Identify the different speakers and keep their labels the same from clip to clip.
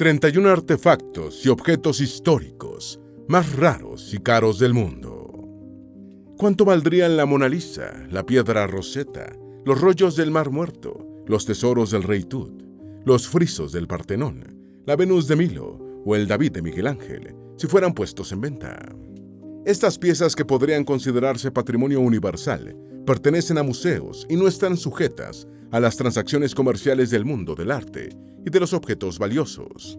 Speaker 1: 31 artefactos y objetos históricos más raros y caros del mundo. ¿Cuánto valdrían la Mona Lisa, la piedra Rosetta, los rollos del Mar Muerto, los tesoros del Rey Tut, los frisos del Partenón, la Venus de Milo o el David de Miguel Ángel, si fueran puestos en venta? Estas piezas, que podrían considerarse patrimonio universal, pertenecen a museos y no están sujetas a las transacciones comerciales del mundo del arte y de los objetos valiosos.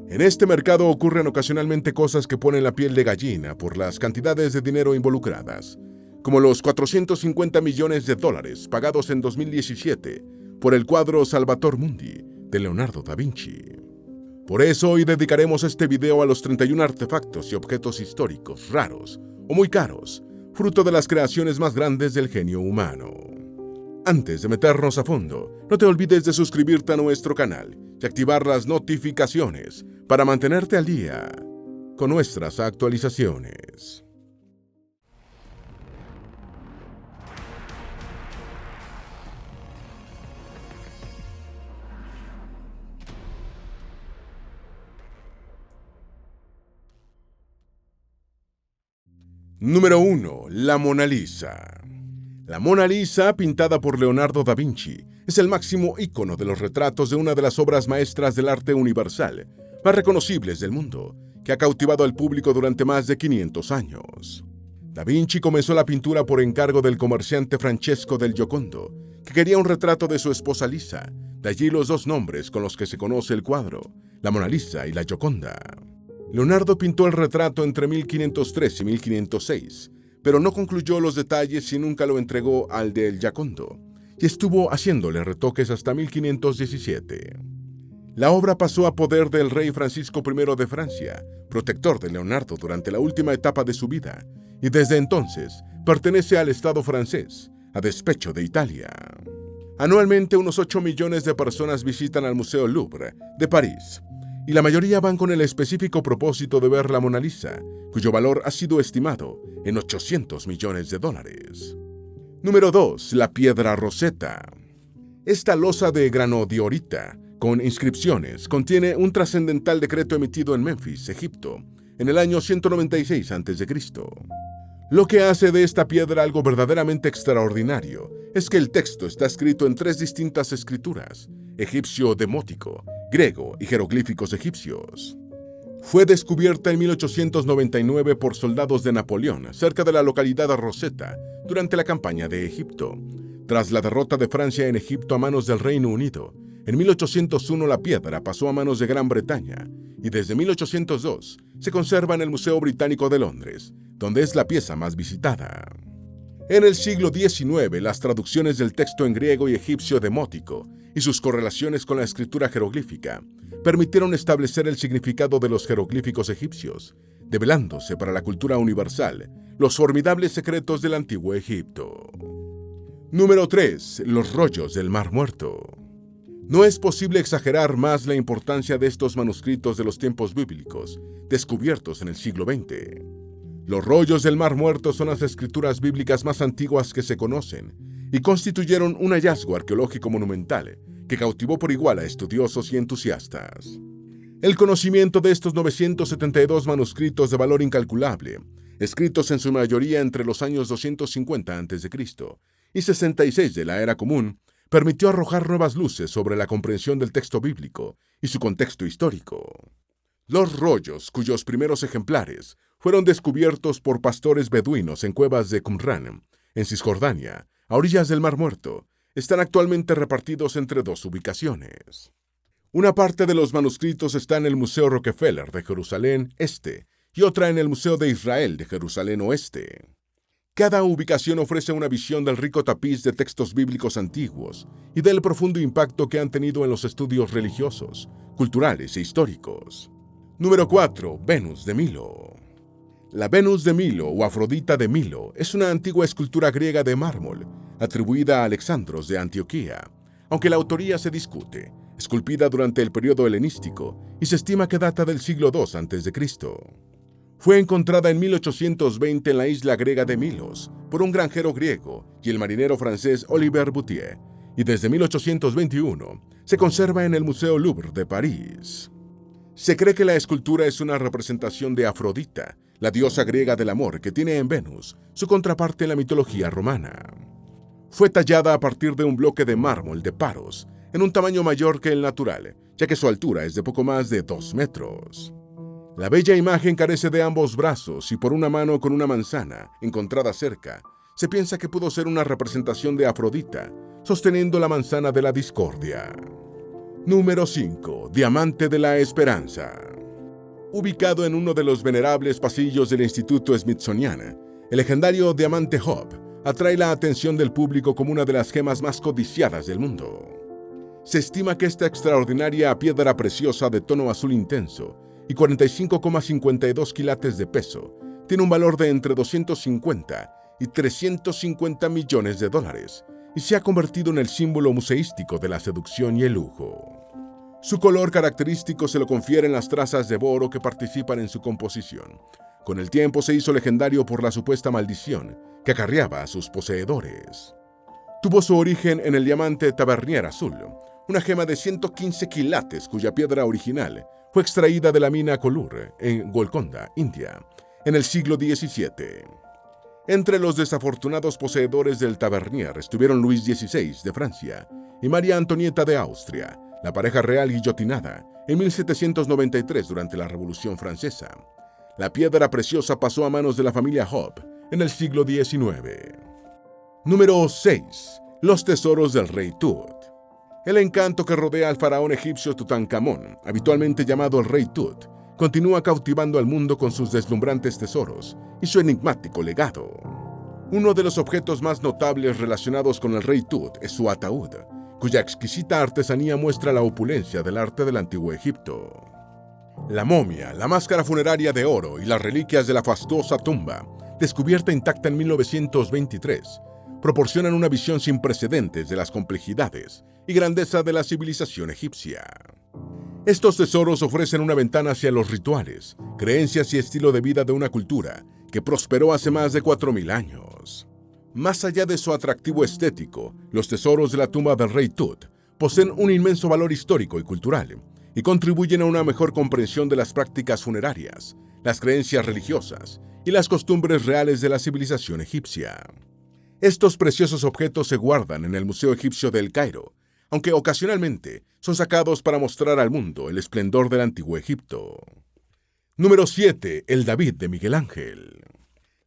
Speaker 1: En este mercado ocurren ocasionalmente cosas que ponen la piel de gallina por las cantidades de dinero involucradas, como los 450 millones de dólares pagados en 2017 por el cuadro Salvator Mundi de Leonardo da Vinci. Por eso hoy dedicaremos este video a los 31 artefactos y objetos históricos raros o muy caros, fruto de las creaciones más grandes del genio humano. Antes de meternos a fondo, no te olvides de suscribirte a nuestro canal y activar las notificaciones para mantenerte al día con nuestras actualizaciones. Número 1. La Mona Lisa. La Mona Lisa, pintada por Leonardo da Vinci, es el máximo ícono de los retratos de una de las obras maestras del arte universal, más reconocibles del mundo, que ha cautivado al público durante más de 500 años. Da Vinci comenzó la pintura por encargo del comerciante Francesco del Giocondo, que quería un retrato de su esposa Lisa, de allí los dos nombres con los que se conoce el cuadro, la Mona Lisa y la Gioconda. Leonardo pintó el retrato entre 1503 y 1506, pero no concluyó los detalles y nunca lo entregó al del Giocondo, y estuvo haciéndole retoques hasta 1517. La obra pasó a poder del rey Francisco I de Francia, protector de Leonardo durante la última etapa de su vida, y desde entonces pertenece al Estado francés, a despecho de Italia. Anualmente unos 8 millones de personas visitan al Museo Louvre de París, y la mayoría van con el específico propósito de ver la Mona Lisa, cuyo valor ha sido estimado en 800 millones de dólares. Número 2. La piedra Rosetta. Esta losa de granodiorita, con inscripciones, contiene un trascendental decreto emitido en Memphis, Egipto, en el año 196 a.C. Lo que hace de esta piedra algo verdaderamente extraordinario es que el texto está escrito en 3 distintas escrituras: egipcio demótico, griego y jeroglíficos egipcios. Fue descubierta en 1899 por soldados de Napoleón cerca de la localidad de Rosetta durante la campaña de Egipto. Tras la derrota de Francia en Egipto a manos del Reino Unido, en 1801 la piedra pasó a manos de Gran Bretaña y desde 1802 se conserva en el Museo Británico de Londres, donde es la pieza más visitada. En el siglo XIX, las traducciones del texto en griego y egipcio demótico y sus correlaciones con la escritura jeroglífica permitieron establecer el significado de los jeroglíficos egipcios, develándose para la cultura universal los formidables secretos del antiguo Egipto. Número 3. Los rollos del Mar Muerto. No es posible exagerar más la importancia de estos manuscritos de los tiempos bíblicos, descubiertos en el siglo XX. Los rollos del Mar Muerto son las escrituras bíblicas más antiguas que se conocen y constituyeron un hallazgo arqueológico monumental que cautivó por igual a estudiosos y entusiastas. El conocimiento de estos 972 manuscritos de valor incalculable, escritos en su mayoría entre los años 250 a.C. y 66 de la Era Común, permitió arrojar nuevas luces sobre la comprensión del texto bíblico y su contexto histórico. Los rollos, cuyos primeros ejemplares fueron descubiertos por pastores beduinos en cuevas de Qumran, en Cisjordania, a orillas del Mar Muerto, están actualmente repartidos entre 2 ubicaciones. Una parte de los manuscritos está en el Museo Rockefeller de Jerusalén Este y otra en el Museo de Israel de Jerusalén Oeste. Cada ubicación ofrece una visión del rico tapiz de textos bíblicos antiguos y del profundo impacto que han tenido en los estudios religiosos, culturales e históricos. Número 4. Venus de Milo. La Venus de Milo o Afrodita de Milo es una antigua escultura griega de mármol, atribuida a Alexandros de Antioquía, aunque la autoría se discute, esculpida durante el periodo helenístico y se estima que data del siglo II a.C. Fue encontrada en 1820 en la isla griega de Milos por un granjero griego y el marinero francés Olivier Boutier, y desde 1821 se conserva en el Museo Louvre de París. Se cree que la escultura es una representación de Afrodita, la diosa griega del amor que tiene en Venus su contraparte en la mitología romana. Fue tallada a partir de un bloque de mármol de Paros, en un tamaño mayor que el natural, ya que su altura es de poco más de 2 metros. La bella imagen carece de ambos brazos y por una mano con una manzana, encontrada cerca, se piensa que pudo ser una representación de Afrodita, sosteniendo la manzana de la discordia. Número 5. Diamante de la Esperanza. Ubicado en uno de los venerables pasillos del Instituto Smithsonian, el legendario diamante Hope atrae la atención del público como una de las gemas más codiciadas del mundo. Se estima que esta extraordinaria piedra preciosa de tono azul intenso y 45,52 quilates de peso tiene un valor de entre 250 y 350 millones de dólares y se ha convertido en el símbolo museístico de la seducción y el lujo. Su color característico se lo confieren las trazas de boro que participan en su composición. Con el tiempo se hizo legendario por la supuesta maldición que acarreaba a sus poseedores. Tuvo su origen en el diamante Tavernier azul, una gema de 115 quilates cuya piedra original fue extraída de la mina Kollur en Golconda, India, en el siglo XVII. Entre los desafortunados poseedores del Tavernier estuvieron Luis XVI de Francia y María Antonieta de Austria, la pareja real guillotinada en 1793 durante la Revolución Francesa. La piedra preciosa pasó a manos de la familia Hope en el siglo XIX. Número 6. Los tesoros del rey Tut. El encanto que rodea al faraón egipcio Tutankamón, habitualmente llamado el rey Tut, continúa cautivando al mundo con sus deslumbrantes tesoros y su enigmático legado. Uno de los objetos más notables relacionados con el rey Tut es su ataúd, cuya exquisita artesanía muestra la opulencia del arte del antiguo Egipto. La momia, la máscara funeraria de oro y las reliquias de la fastuosa tumba, descubierta intacta en 1923, proporcionan una visión sin precedentes de las complejidades y grandeza de la civilización egipcia. Estos tesoros ofrecen una ventana hacia los rituales, creencias y estilo de vida de una cultura que prosperó hace más de 4.000 años. Más allá de su atractivo estético, los tesoros de la tumba del rey Tut poseen un inmenso valor histórico y cultural y contribuyen a una mejor comprensión de las prácticas funerarias, las creencias religiosas y las costumbres reales de la civilización egipcia. Estos preciosos objetos se guardan en el Museo Egipcio de El Cairo, aunque ocasionalmente son sacados para mostrar al mundo el esplendor del antiguo Egipto. Número 7. El David de Miguel Ángel.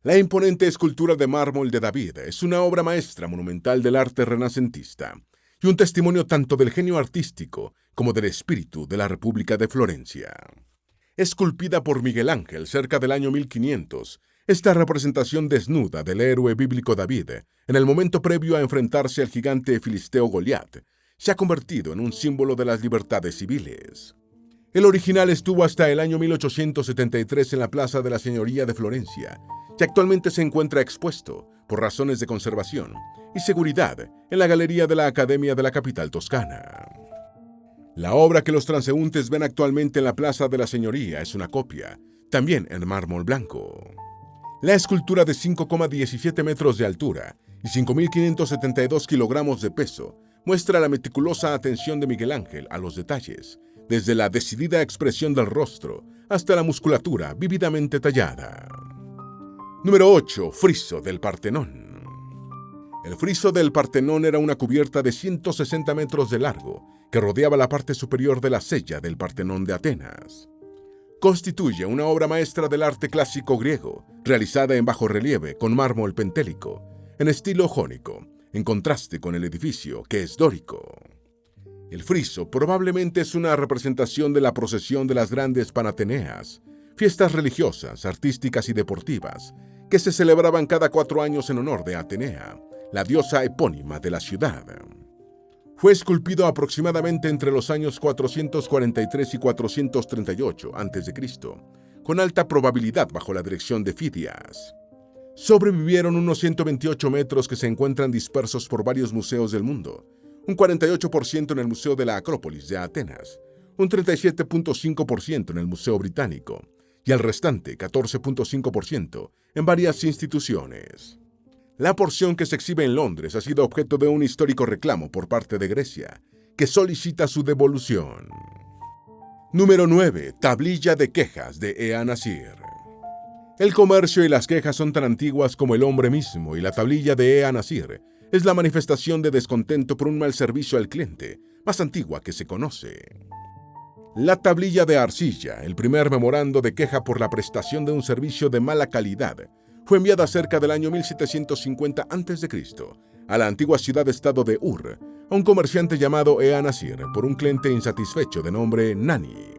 Speaker 1: La imponente escultura de mármol de David es una obra maestra monumental del arte renacentista y un testimonio tanto del genio artístico como del espíritu de la República de Florencia. Esculpida por Miguel Ángel cerca del año 1500, esta representación desnuda del héroe bíblico David, en el momento previo a enfrentarse al gigante filisteo Goliat, se ha convertido en un símbolo de las libertades civiles. El original estuvo hasta el año 1873 en la Plaza de la Señoría de Florencia y actualmente se encuentra expuesto, por razones de conservación y seguridad, en la galería de la Academia de la capital toscana. La obra que los transeúntes ven actualmente en la Plaza de la Señoría es una copia, también en mármol blanco. La escultura de 5,17 metros de altura y 5.572 kilogramos de peso muestra la meticulosa atención de Miguel Ángel a los detalles, desde la decidida expresión del rostro hasta la musculatura vívidamente tallada. Número 8. Friso del Partenón. El friso del Partenón era una cubierta de 160 metros de largo que rodeaba la parte superior de la sella del Partenón de Atenas. Constituye una obra maestra del arte clásico griego, realizada en bajorrelieve con mármol pentélico, en estilo jónico, en contraste con el edificio, que es dórico. El friso probablemente es una representación de la procesión de las grandes Panateneas, fiestas religiosas, artísticas y deportivas, que se celebraban cada 4 años en honor de Atenea, la diosa epónima de la ciudad. Fue esculpido aproximadamente entre los años 443 y 438 a.C., con alta probabilidad bajo la dirección de Fidias. Sobrevivieron unos 128 metros que se encuentran dispersos por varios museos del mundo, un 48% en el Museo de la Acrópolis de Atenas, un 37.5% en el Museo Británico y el restante 14.5% en varias instituciones. La porción que se exhibe en Londres ha sido objeto de un histórico reclamo por parte de Grecia, que solicita su devolución. Número 9. Tablilla de quejas de Ea Nasir. El comercio y las quejas son tan antiguas como el hombre mismo, y la tablilla de Ea Nasir es la manifestación de descontento por un mal servicio al cliente, más antigua que se conoce. La tablilla de arcilla, el primer memorando de queja por la prestación de un servicio de mala calidad, fue enviada cerca del año 1750 a.C. a la antigua ciudad-estado de Ur, a un comerciante llamado Ea Nasir por un cliente insatisfecho de nombre Nani.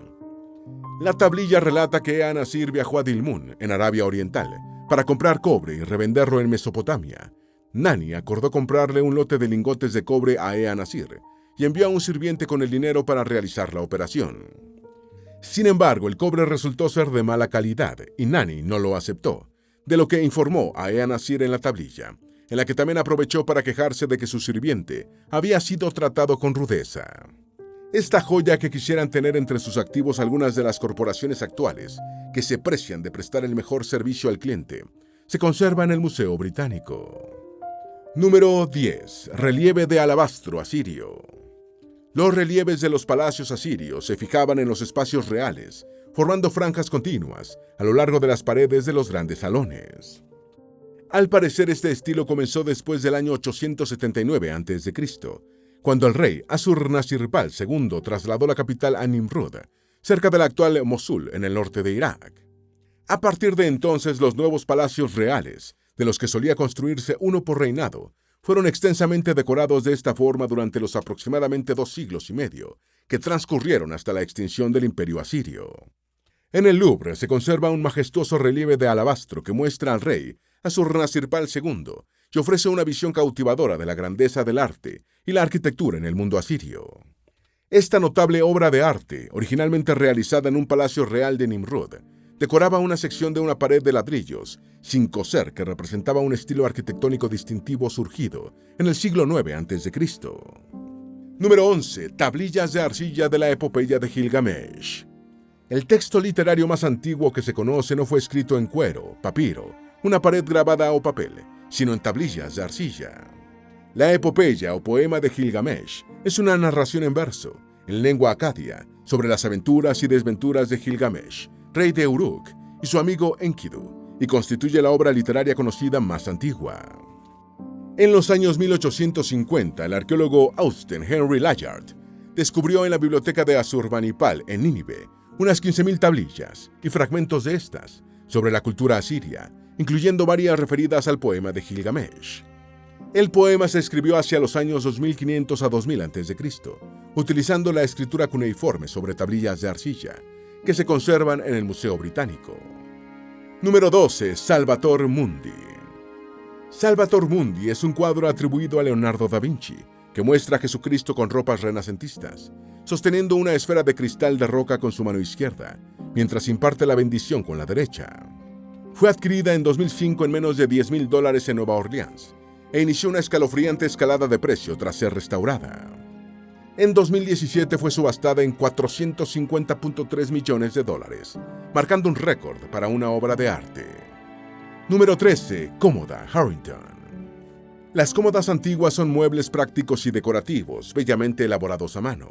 Speaker 1: La tablilla relata que Ea Nasir viajó a Dilmun, en Arabia Oriental, para comprar cobre y revenderlo en Mesopotamia. Nani acordó comprarle un lote de lingotes de cobre a Ea Nasir y envió a un sirviente con el dinero para realizar la operación. Sin embargo, el cobre resultó ser de mala calidad y Nani no lo aceptó, de lo que informó a Ea Nasir en la tablilla, en la que también aprovechó para quejarse de que su sirviente había sido tratado con rudeza. Esta joya que quisieran tener entre sus activos algunas de las corporaciones actuales, que se precian de prestar el mejor servicio al cliente, se conserva en el Museo Británico. Número 10. Relieve de alabastro asirio. Los relieves de los palacios asirios se fijaban en los espacios reales, formando franjas continuas a lo largo de las paredes de los grandes salones. Al parecer, este estilo comenzó después del año 879 a.C., cuando el rey Assur-nasirpal II trasladó la capital a Nimrud, cerca de la actual Mosul, en el norte de Irak. A partir de entonces, los nuevos palacios reales, de los que solía construirse uno por reinado, fueron extensamente decorados de esta forma durante los aproximadamente 2 siglos y medio que transcurrieron hasta la extinción del Imperio Asirio. En el Louvre se conserva un majestuoso relieve de alabastro que muestra al rey Assur-nasirpal II y ofrece una visión cautivadora de la grandeza del arte y la arquitectura en el mundo asirio. Esta notable obra de arte, originalmente realizada en un palacio real de Nimrud, decoraba una sección de una pared de ladrillos, sin coser, que representaba un estilo arquitectónico distintivo surgido en el siglo IX a.C. Número 11. Tablillas de arcilla de la epopeya de Gilgamesh. El texto literario más antiguo que se conoce no fue escrito en cuero, papiro, una pared grabada o papel, sino en tablillas de arcilla. La epopeya o poema de Gilgamesh es una narración en verso, en lengua acadia, sobre las aventuras y desventuras de Gilgamesh, rey de Uruk, y su amigo Enkidu, y constituye la obra literaria conocida más antigua. En los años 1850, el arqueólogo Austen Henry Layard descubrió en la biblioteca de Asurbanipal, en Nínive, unas 15.000 tablillas y fragmentos de estas sobre la cultura asiria, incluyendo varias referidas al poema de Gilgamesh. El poema se escribió hacia los años 2500 a 2000 a.C., utilizando la escritura cuneiforme sobre tablillas de arcilla, que se conservan en el Museo Británico. Número 12. Salvator Mundi. Salvator Mundi es un cuadro atribuido a Leonardo da Vinci, que muestra a Jesucristo con ropas renacentistas, sosteniendo una esfera de cristal de roca con su mano izquierda, mientras imparte la bendición con la derecha. Fue adquirida en 2005 en menos de $10,000 en Nueva Orleans, e inició una escalofriante escalada de precio tras ser restaurada. En 2017 fue subastada en $450.3 millones, marcando un récord para una obra de arte. Número 13. Cómoda Harrington. Las cómodas antiguas son muebles prácticos y decorativos, bellamente elaborados a mano.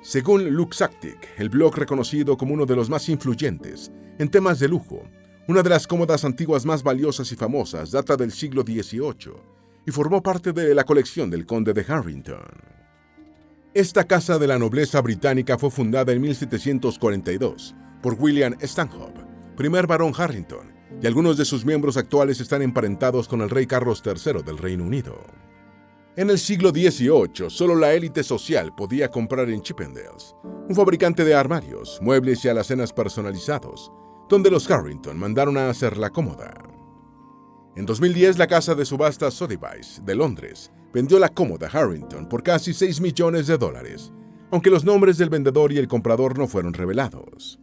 Speaker 1: Según Luxactic, el blog reconocido como uno de los más influyentes en temas de lujo, una de las cómodas antiguas más valiosas y famosas data del siglo XVIII y formó parte de la colección del conde de Harrington. Esta casa de la nobleza británica fue fundada en 1742 por William Stanhope, primer barón Harrington, y algunos de sus miembros actuales están emparentados con el rey Carlos III del Reino Unido. En el siglo XVIII, solo la élite social podía comprar en Chippendales, un fabricante de armarios, muebles y alacenas personalizados, donde los Harrington mandaron a hacer la cómoda. En 2010, la casa de subastas Sotheby's de Londres vendió la cómoda Harrington por casi $6 millones, aunque los nombres del vendedor y el comprador no fueron revelados.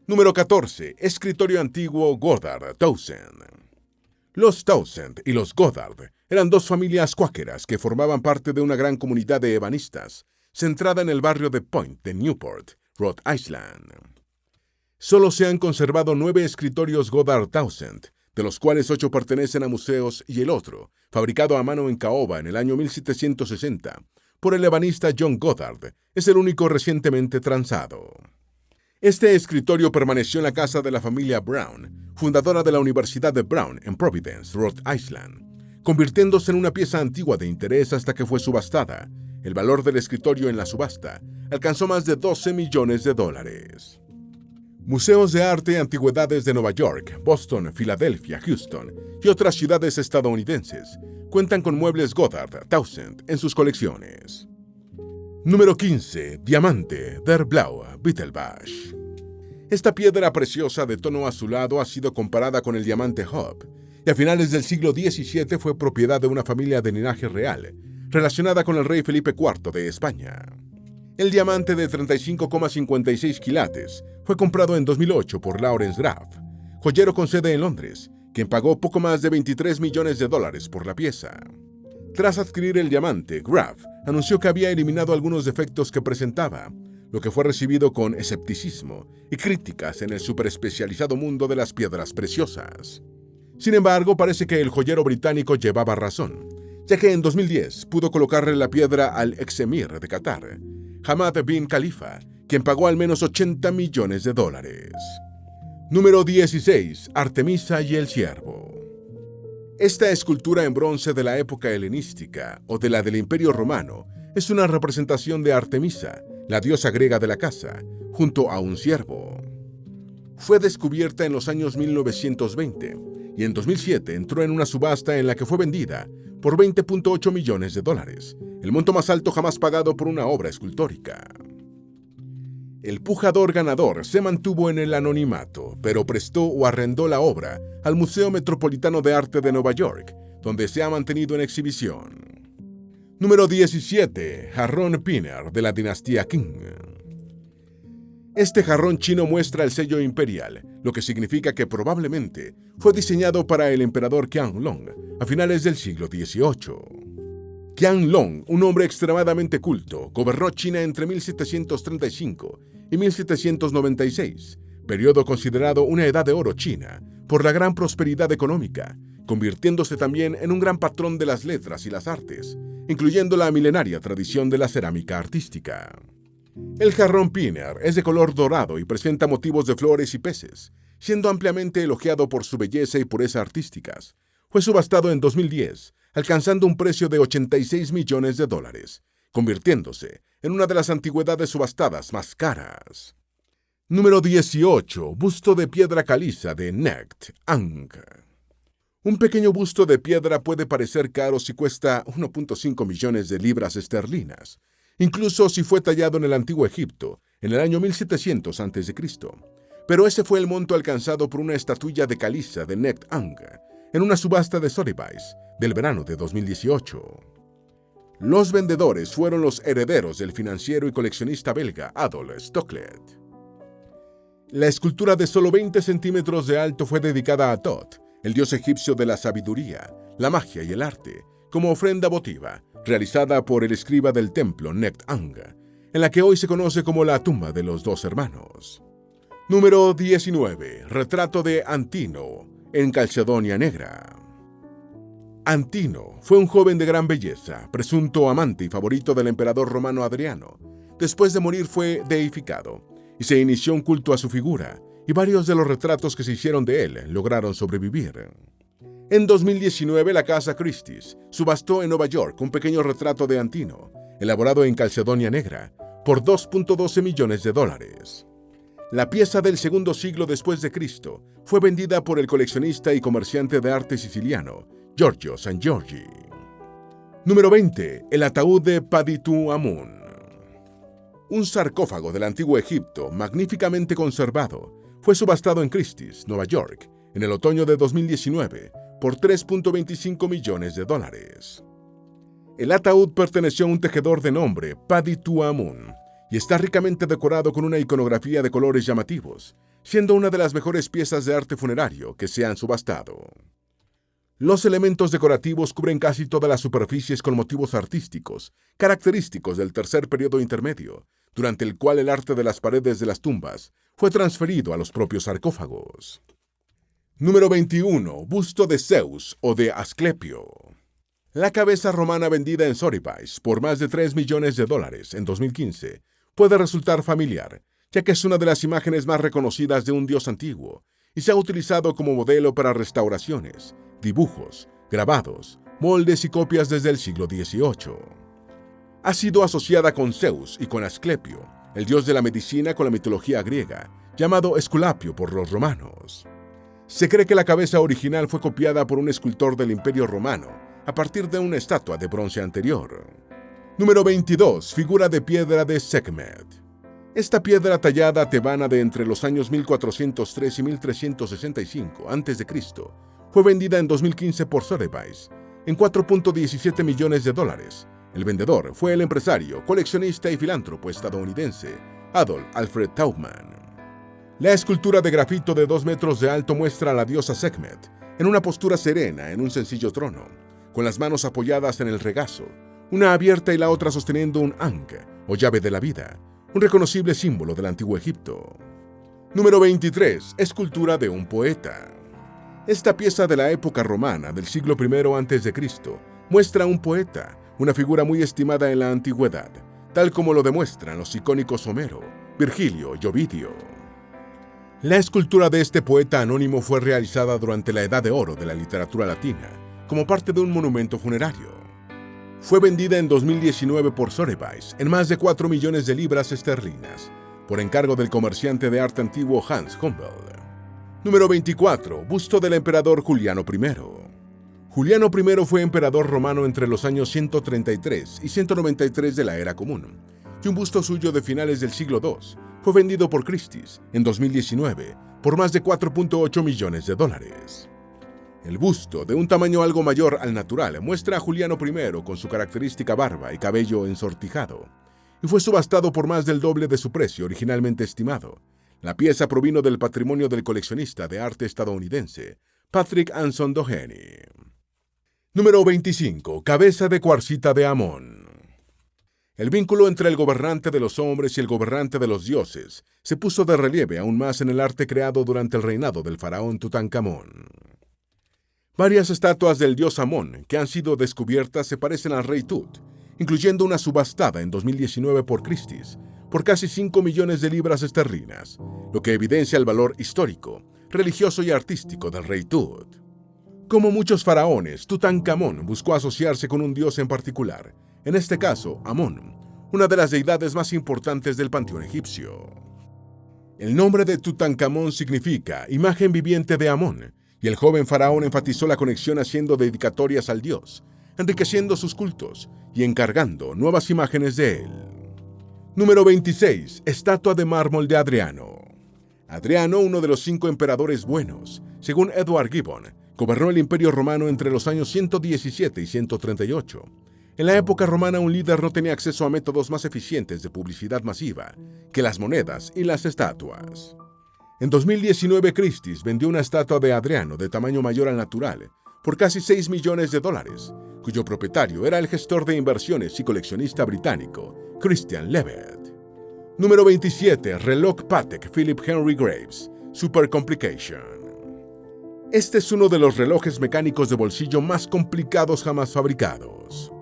Speaker 1: Número 14. Escritorio antiguo Goddard Townsend. Los Townsend y los Goddard eran dos familias cuáqueras que formaban parte de una gran comunidad de ebanistas centrada en el barrio de Point de Newport, Rhode Island. Solo se han conservado 9 escritorios Goddard Townsend, de los cuales 8 pertenecen a museos y el otro, fabricado a mano en caoba en el año 1760, por el ebanista John Goddard, es el único recientemente transado. Este escritorio permaneció en la casa de la familia Brown, fundadora de la Universidad de Brown en Providence, Rhode Island, convirtiéndose en una pieza antigua de interés hasta que fue subastada. El valor del escritorio en la subasta alcanzó más de $12 millones. Museos de arte y antigüedades de Nueva York, Boston, Filadelfia, Houston y otras ciudades estadounidenses cuentan con muebles Goddard Townsend en sus colecciones. Número 15. Diamante der Blaue Bietelbach. Esta piedra preciosa de tono azulado ha sido comparada con el diamante Hub y a finales del siglo XVII fue propiedad de una familia de linaje real relacionada con el rey Felipe IV de España. El diamante de 35,56 quilates fue comprado en 2008 por Lawrence Graff, joyero con sede en Londres, quien pagó poco más de $23 millones por la pieza. Tras adquirir el diamante, Graff anunció que había eliminado algunos defectos que presentaba, lo que fue recibido con escepticismo y críticas en el superespecializado mundo de las piedras preciosas. Sin embargo, parece que el joyero británico llevaba razón, ya que en 2010 pudo colocarle la piedra al ex emir de Qatar, Hamad bin Khalifa, quien pagó al menos $80 millones. Número 16. Artemisa y el Ciervo. Esta escultura en bronce de la época helenística o de la del Imperio Romano es una representación de Artemisa, la diosa griega de la caza, junto a un ciervo. Fue descubierta en los años 1920 y en 2007 entró en una subasta en la que fue vendida por $20.8 millones, el monto más alto jamás pagado por una obra escultórica. El pujador ganador se mantuvo en el anonimato, pero prestó o arrendó la obra al Museo Metropolitano de Arte de Nueva York, donde se ha mantenido en exhibición. Número 17. Jarrón Pinner de la dinastía Qing. Este jarrón chino muestra el sello imperial, lo que significa que probablemente fue diseñado para el emperador Qianlong a finales del siglo XVIII. Qianlong, un hombre extremadamente culto, gobernó China entre 1735 y 1796, periodo considerado una edad de oro china por la gran prosperidad económica, convirtiéndose también en un gran patrón de las letras y las artes, incluyendo la milenaria tradición de la cerámica artística. El jarrón Pinner es de color dorado y presenta motivos de flores y peces, siendo ampliamente elogiado por su belleza y pureza artísticas. Fue subastado en 2010, alcanzando un precio de $86 millones, convirtiéndose en una de las antigüedades subastadas más caras. Número 18. Busto de piedra caliza de Necht Ang. Un pequeño busto de piedra puede parecer caro si cuesta 1.5 millones de libras esterlinas, incluso si fue tallado en el Antiguo Egipto, en el año 1700 a.C. Pero ese fue el monto alcanzado por una estatuilla de caliza de Necht Ang, en una subasta de Sotheby's del verano de 2018. Los vendedores fueron los herederos del financiero y coleccionista belga Adolphe Stocklet. La escultura de solo 20 centímetros de alto fue dedicada a Thoth, el dios egipcio de la sabiduría, la magia y el arte, como ofrenda votiva, realizada por el escriba del templo Necht Ang, en la que hoy se conoce como la tumba de los dos hermanos. Número 19. Retrato de Antino, en Calcedonia Negra. Antino fue un joven de gran belleza, presunto amante y favorito del emperador romano Adriano. Después de morir fue deificado, y se inició un culto a su figura, y varios de los retratos que se hicieron de él lograron sobrevivir. En 2019, la Casa Christie's subastó en Nueva York un pequeño retrato de Antino, elaborado en Calcedonia Negra, por $2.12 millones. La pieza del segundo siglo después de Cristo fue vendida por el coleccionista y comerciante de arte siciliano Giorgio Sangiorgi. Número 20. El ataúd de Paditu Amun. Un sarcófago del antiguo Egipto, magníficamente conservado, fue subastado en Christie's, Nueva York, en el otoño de 2019, por $3.25 millones. El ataúd perteneció a un tejedor de nombre Paditu Amun y está ricamente decorado con una iconografía de colores llamativos, siendo una de las mejores piezas de arte funerario que se han subastado. Los elementos decorativos cubren casi todas las superficies con motivos artísticos, característicos del tercer periodo intermedio, durante el cual el arte de las paredes de las tumbas fue transferido a los propios sarcófagos. Número 21. Busto de Zeus o de Asclepio. La cabeza romana vendida en Sotheby's por más de $3 millones en 2015 puede resultar familiar, ya que es una de las imágenes más reconocidas de un dios antiguo y se ha utilizado como modelo para restauraciones, dibujos, grabados, moldes y copias desde el siglo XVIII. Ha sido asociada con Zeus y con Asclepio, el dios de la medicina con la mitología griega, llamado Esculapio por los romanos. Se cree que la cabeza original fue copiada por un escultor del Imperio Romano a partir de una estatua de bronce anterior. Número 22. Figura de piedra de Sekhmet. Esta piedra tallada tebana de entre los años 1403 y 1365 a.C. fue vendida en 2015 por Sotheby's en $4.17 millones. El vendedor fue el empresario, coleccionista y filántropo estadounidense Adolf Alfred Taubman. La escultura de grafito de 2 metros de alto muestra a la diosa Sekhmet en una postura serena en un sencillo trono, con las manos apoyadas en el regazo, una abierta y la otra sosteniendo un ankh, o llave de la vida, un reconocible símbolo del antiguo Egipto. Número 23. Escultura de un poeta. Esta pieza de la época romana del siglo I a.C. muestra a un poeta, una figura muy estimada en la antigüedad, tal como lo demuestran los icónicos Homero, Virgilio y Ovidio. La escultura de este poeta anónimo fue realizada durante la Edad de Oro de la literatura latina, como parte de un monumento funerario. Fue vendida en 2019 por Sotheby's en más de 4 millones de libras esterlinas, por encargo del comerciante de arte antiguo Hans Hummel. Número 24. Busto del emperador Juliano I. Juliano I fue emperador romano entre los años 133 y 193 de la Era Común, y un busto suyo de finales del siglo II fue vendido por Christie's en 2019 por más de $4.8 millones. El busto, de un tamaño algo mayor al natural, muestra a Juliano I con su característica barba y cabello ensortijado, y fue subastado por más del doble de su precio originalmente estimado. La pieza provino del patrimonio del coleccionista de arte estadounidense Patrick Anson Doheny. Número 25. Cabeza de cuarcita de Amón. El vínculo entre el gobernante de los hombres y el gobernante de los dioses se puso de relieve aún más en el arte creado durante el reinado del faraón Tutankamón. Varias estatuas del dios Amón que han sido descubiertas se parecen al rey Tut, incluyendo una subastada en 2019 por Christie's por casi 5 millones de libras esterlinas, lo que evidencia el valor histórico, religioso y artístico del rey Tut. Como muchos faraones, Tutankamón buscó asociarse con un dios en particular, en este caso, Amón, una de las deidades más importantes del panteón egipcio. El nombre de Tutankamón significa imagen viviente de Amón, y el joven faraón enfatizó la conexión haciendo dedicatorias al dios, enriqueciendo sus cultos y encargando nuevas imágenes de él. Número 26. Estatua de mármol de Adriano. Adriano, uno de los 5 emperadores buenos, según Edward Gibbon, gobernó el Imperio Romano entre los años 117 y 138. En la época romana, un líder no tenía acceso a métodos más eficientes de publicidad masiva que las monedas y las estatuas. En 2019, Christie's vendió una estatua de Adriano de tamaño mayor al natural por casi $6 millones, cuyo propietario era el gestor de inversiones y coleccionista británico Christian Levitt. Número 27. Reloj Patek Philippe Henry Graves, Super Complication. Este es uno de los relojes mecánicos de bolsillo más complicados jamás fabricados.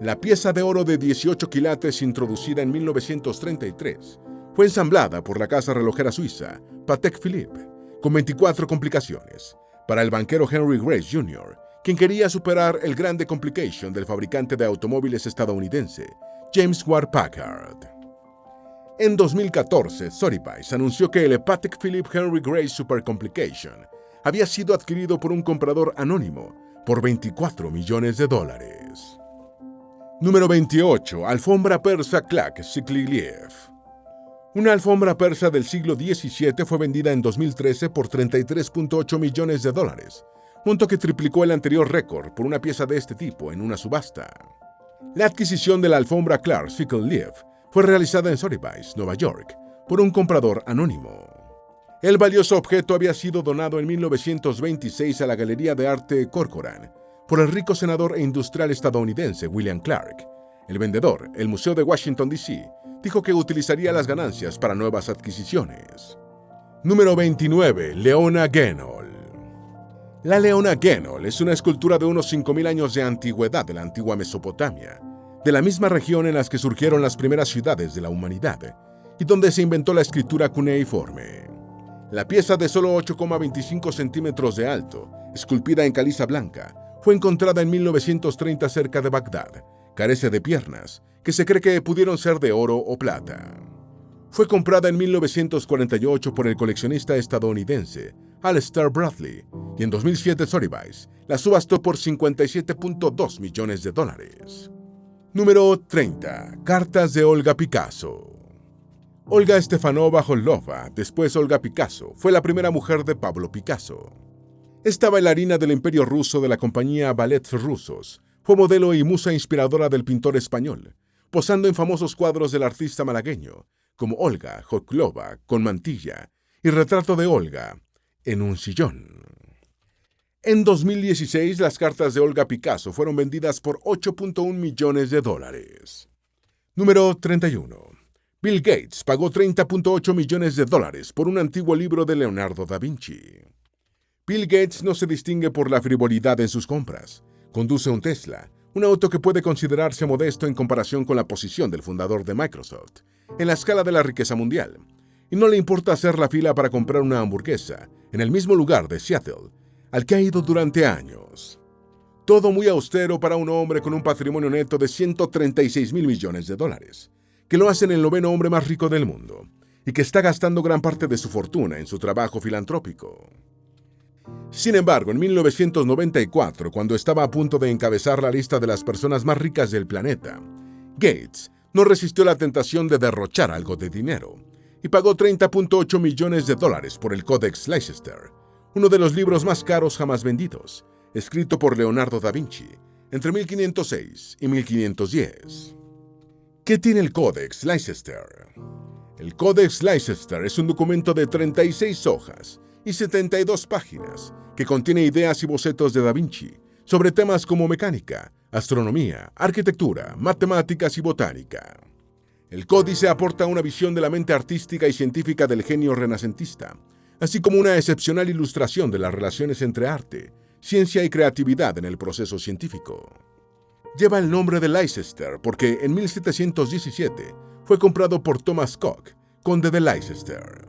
Speaker 1: La pieza de oro de 18 quilates introducida en 1933 fue ensamblada por la casa relojera suiza Patek Philippe, con 24 complicaciones, para el banquero Henry Graves Jr., quien quería superar el grande complication del fabricante de automóviles estadounidense James Ward Packard. En 2014, Sotheby's anunció que el Patek Philippe Henry Graves Super Complication había sido adquirido por un comprador anónimo por $24 millones. Número 28. Alfombra persa Klak Sikliliev. Una alfombra persa del siglo XVII fue vendida en 2013 por $33.8 millones, monto que triplicó el anterior récord por una pieza de este tipo en una subasta. La adquisición de la alfombra Klak Sikliliev fue realizada en Sotheby's, Nueva York, por un comprador anónimo. El valioso objeto había sido donado en 1926 a la Galería de Arte Corcoran por el rico senador e industrial estadounidense William Clark. El vendedor, el Museo de Washington, D.C., dijo que utilizaría las ganancias para nuevas adquisiciones. Número 29. Leona Genol. La Leona Genol es una escultura de unos 5.000 años de antigüedad de la antigua Mesopotamia, de la misma región en las que surgieron las primeras ciudades de la humanidad, y donde se inventó la escritura cuneiforme. La pieza de solo 8,25 centímetros de alto, esculpida en caliza blanca, fue encontrada en 1930 cerca de Bagdad. Carece de piernas, que se cree que pudieron ser de oro o plata. Fue comprada en 1948 por el coleccionista estadounidense Aleister Bradley y en 2007 Sotheby's la subastó por $57.2 millones. Número 30. Cartas de Olga Picasso. Olga Stefanova Holova, después Olga Picasso, fue la primera mujer de Pablo Picasso. Esta bailarina del Imperio Ruso de la compañía Ballets Rusos fue modelo y musa inspiradora del pintor español, posando en famosos cuadros del artista malagueño, como Olga Holova con mantilla y retrato de Olga en un sillón. En 2016, las cartas de Olga Picasso fueron vendidas por $8.1 millones. Número 31. Bill Gates pagó $30.8 millones por un antiguo libro de Leonardo da Vinci. Bill Gates no se distingue por la frivolidad en sus compras. Conduce un Tesla, un auto que puede considerarse modesto en comparación con la posición del fundador de Microsoft en la escala de la riqueza mundial, y no le importa hacer la fila para comprar una hamburguesa en el mismo lugar de Seattle, al que ha ido durante años. Todo muy austero para un hombre con un patrimonio neto de $136 mil millones, que lo hace el noveno hombre más rico del mundo, y que está gastando gran parte de su fortuna en su trabajo filantrópico. Sin embargo, en 1994, cuando estaba a punto de encabezar la lista de las personas más ricas del planeta, Gates no resistió la tentación de derrochar algo de dinero y pagó $30.8 millones por el Codex Leicester, uno de los libros más caros jamás vendidos, escrito por Leonardo da Vinci entre 1506 y 1510. ¿Qué tiene el Codex Leicester? El Codex Leicester es un documento de 36 hojas y 72 páginas que contiene ideas y bocetos de da Vinci sobre temas como mecánica, astronomía, arquitectura, matemáticas y botánica. El códice aporta una visión de la mente artística y científica del genio renacentista, así como una excepcional ilustración de las relaciones entre arte, ciencia y creatividad en el proceso científico. Lleva el nombre de Leicester porque en 1717 fue comprado por Thomas Coke, conde de Leicester.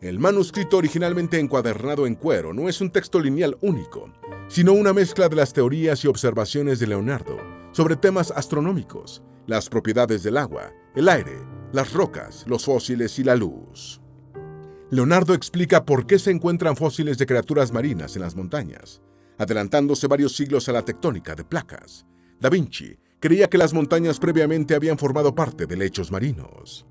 Speaker 1: El manuscrito, originalmente encuadernado en cuero, no es un texto lineal único, sino una mezcla de las teorías y observaciones de Leonardo sobre temas astronómicos, las propiedades del agua, el aire, las rocas, los fósiles y la luz. Leonardo explica por qué se encuentran fósiles de criaturas marinas en las montañas, adelantándose varios siglos a la tectónica de placas. Da Vinci creía que las montañas previamente habían formado parte de lechos marinos.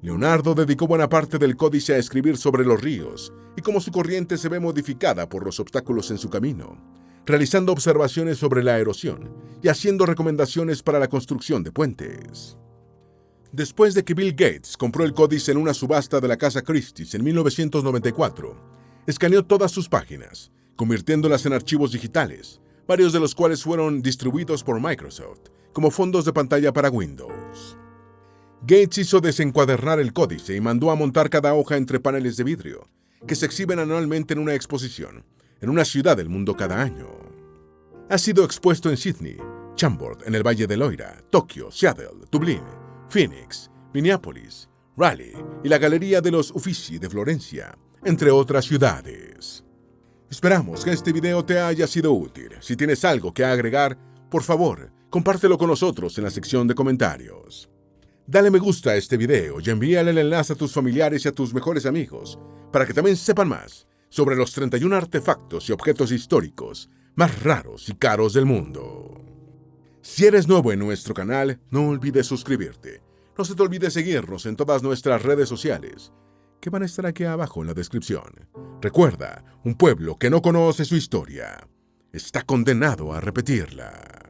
Speaker 1: Leonardo dedicó buena parte del códice a escribir sobre los ríos y cómo su corriente se ve modificada por los obstáculos en su camino, realizando observaciones sobre la erosión y haciendo recomendaciones para la construcción de puentes. Después de que Bill Gates compró el códice en una subasta de la Casa Christie's en 1994, escaneó todas sus páginas, convirtiéndolas en archivos digitales, varios de los cuales fueron distribuidos por Microsoft como fondos de pantalla para Windows. Gates hizo desencuadernar el códice y mandó a montar cada hoja entre paneles de vidrio, que se exhiben anualmente en una exposición, en una ciudad del mundo cada año. Ha sido expuesto en Sydney, Chambord, en el Valle de Loira, Tokio, Seattle, Dublín, Phoenix, Minneapolis, Raleigh y la Galería de los Uffizi de Florencia, entre otras ciudades. Esperamos que este video te haya sido útil. Si tienes algo que agregar, por favor, compártelo con nosotros en la sección de comentarios. Dale me gusta a este video y envíale el enlace a tus familiares y a tus mejores amigos para que también sepan más sobre los 31 artefactos y objetos históricos más raros y caros del mundo. Si eres nuevo en nuestro canal, no olvides suscribirte. No se te olvide seguirnos en todas nuestras redes sociales, que van a estar aquí abajo en la descripción. Recuerda, un pueblo que no conoce su historia está condenado a repetirla.